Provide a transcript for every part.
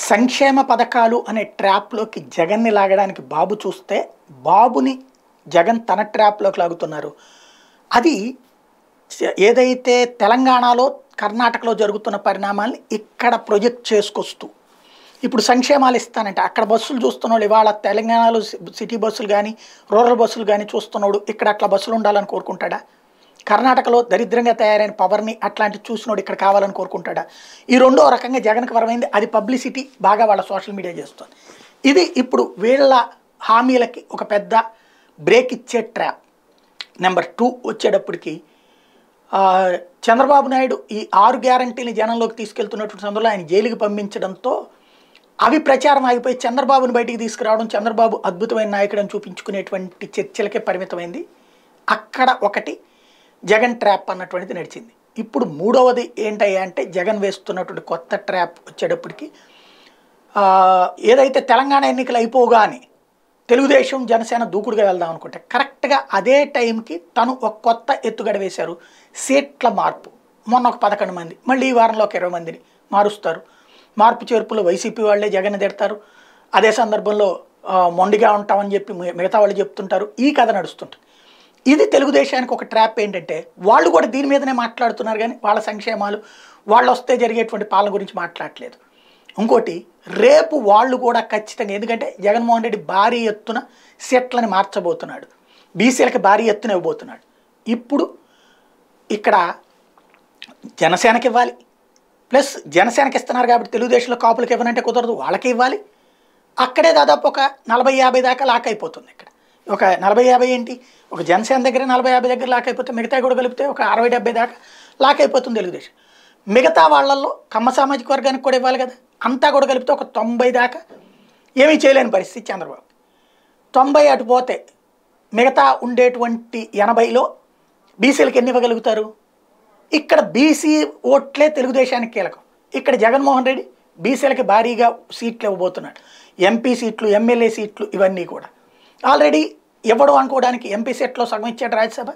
సంక్షేమ పథకాలు అనే ట్రాప్లోకి జగన్ని లాగడానికి బాబు చూస్తే బాబుని జగన్ తన ట్రాప్లోకి లాగుతున్నారు. అది ఏదైతే తెలంగాణలో కర్ణాటకలో జరుగుతున్న పరిణామాల్ని ఇక్కడ ప్రొజెక్ట్ చేసుకొస్తూ ఇప్పుడు సంక్షేమాలు ఇస్తానంటే అక్కడ బస్సులు చూస్తున్నాడు. ఇవాళ తెలంగాణలో సిటీ బస్సులు కానీ రూరల్ బస్సులు కానీ చూస్తున్నాడు. ఇక్కడ అట్లా బస్సులు ఉండాలని కోరుకుంటాడా? కర్ణాటకలో దరిద్రంగా తయారైన పవర్ని అట్లాంటి చూసినోడు ఇక్కడ కావాలని కోరుకుంటాడా? ఈ రెండో రకంగా జగన్కి వరమైంది. అది పబ్లిసిటీ బాగా వాళ్ళ సోషల్ మీడియా చేస్తుంది. ఇది ఇప్పుడు వీళ్ళ హామీలకి ఒక పెద్ద బ్రేక్ ఇచ్చే ట్రాప్. నెంబర్ 2 వచ్చేటప్పటికి చంద్రబాబు నాయుడు ఈ 6 గ్యారంటీని జనంలోకి తీసుకెళ్తున్నటువంటి సందర్భంలో ఆయన జైలుకి పంపించడంతో అవి ప్రచారం ఆగిపోయి చంద్రబాబుని బయటికి తీసుకురావడం, చంద్రబాబు అద్భుతమైన నాయకుడని చూపించుకునేటువంటి చర్చలకే పరిమితమైంది. అక్కడ ఒకటి జగన్ ట్రాప్ అన్నటువంటిది నడిచింది. ఇప్పుడు మూడవది ఏంటయ్యా అంటే జగన్ వేస్తున్నటువంటి కొత్త ట్రాప్ వచ్చేటప్పటికి ఏదైతే తెలంగాణ ఎన్నికలు అయిపోగానే తెలుగుదేశం జనసేన దూకుడుగా వెళ్దాం అనుకుంటే కరెక్ట్గా అదే టైంకి తను ఒక కొత్త ఎత్తుగడ వేశారు. సీట్ల మార్పు. మొన్న ఒక 11 మంది, మళ్ళీ ఈ వారంలో ఒక 20 మందిని మారుస్తారు. మార్పు చేర్పులో వైసీపీ వాళ్ళే జగన్ తిడతారు. అదే సందర్భంలో మొండిగా ఉంటామని చెప్పి మిగతా వాళ్ళు చెప్తుంటారు. ఈ కథ నడుస్తుంటుంది. ఇది తెలుగుదేశానికి ఒక ట్రాప్. ఏంటంటే వాళ్ళు కూడా దీని మీదనే మాట్లాడుతున్నారు, కానీ వాళ్ళ సంక్షేమాలు వాళ్ళు వస్తే జరిగేటువంటి పాలన గురించి మాట్లాడలేదు. ఇంకోటి రేపు వాళ్ళు కూడా ఖచ్చితంగా, ఎందుకంటే జగన్మోహన్ రెడ్డి భారీ ఎత్తున సీట్లని మార్చబోతున్నాడు, బీసీలకి భారీ ఎత్తున ఇవ్వబోతున్నాడు. ఇప్పుడు ఇక్కడ జనసేనకి ఇవ్వాలి, ప్లస్ జనసేనకి ఇస్తున్నారు కాబట్టి తెలుగుదేశంలో కాపులకి ఇవ్వనంటే కుదరదు, వాళ్ళకి ఇవ్వాలి. అక్కడే దాదాపు ఒక 40-50 దాకా లాక్ అయిపోతుంది. ఇక్కడ ఒక 40-50 ఏంటి, ఒక జనసేన దగ్గర 40-50 దగ్గర లాక్ అయిపోతే మిగతా కూడా కలిపితే ఒక 60-70 దాకా లాక్ అయిపోతుంది తెలుగుదేశం. మిగతా వాళ్ళల్లో కమ్మ సామాజిక వర్గానికి కూడా ఇవ్వాలి కదా, అంతా కూడా కలిపితే ఒక 90 దాకా ఏమీ చేయలేని పరిస్థితి చంద్రబాబు. 90 అటు పోతే మిగతా ఉండేటువంటి 80లో బీసీలకు ఎన్ని ఇవ్వగలుగుతారు? ఇక్కడ బీసీ ఓట్లే తెలుగుదేశానికి కీలకం. ఇక్కడ జగన్మోహన్ రెడ్డి బీసీలకి భారీగా సీట్లు ఇవ్వబోతున్నాడు. ఎంపీ సీట్లు, ఎమ్మెల్యే సీట్లు ఇవన్నీ కూడా ఆల్రెడీ ఇవ్వడం అనుకోవడానికి ఎంపీ సీట్లో సగం ఇచ్చాడు రాజ్యసభ.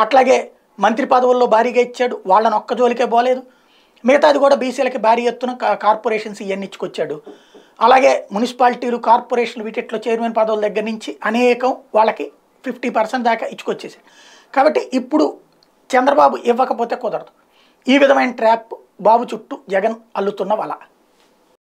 అట్లాగే మంత్రి పదవుల్లో భారీగా ఇచ్చాడు, వాళ్ళని ఒక్క జోలికే పోలేదు. మిగతాది కూడా బీసీలకి భారీ ఎత్తున కార్పొరేషన్స్ ఇవన్నీ ఇచ్చుకొచ్చాడు. అలాగే మున్సిపాలిటీలు, కార్పొరేషన్లు వీటిలో చైర్మన్ పదవుల దగ్గర నుంచి అనేకం వాళ్ళకి 50% దాకా ఇచ్చుకొచ్చేసాడు. కాబట్టి ఇప్పుడు చంద్రబాబు ఇవ్వకపోతే కుదరదు. ఈ విధమైన ట్రాప్ బాబు చుట్టూ జగన్ అల్లుతున్న వల.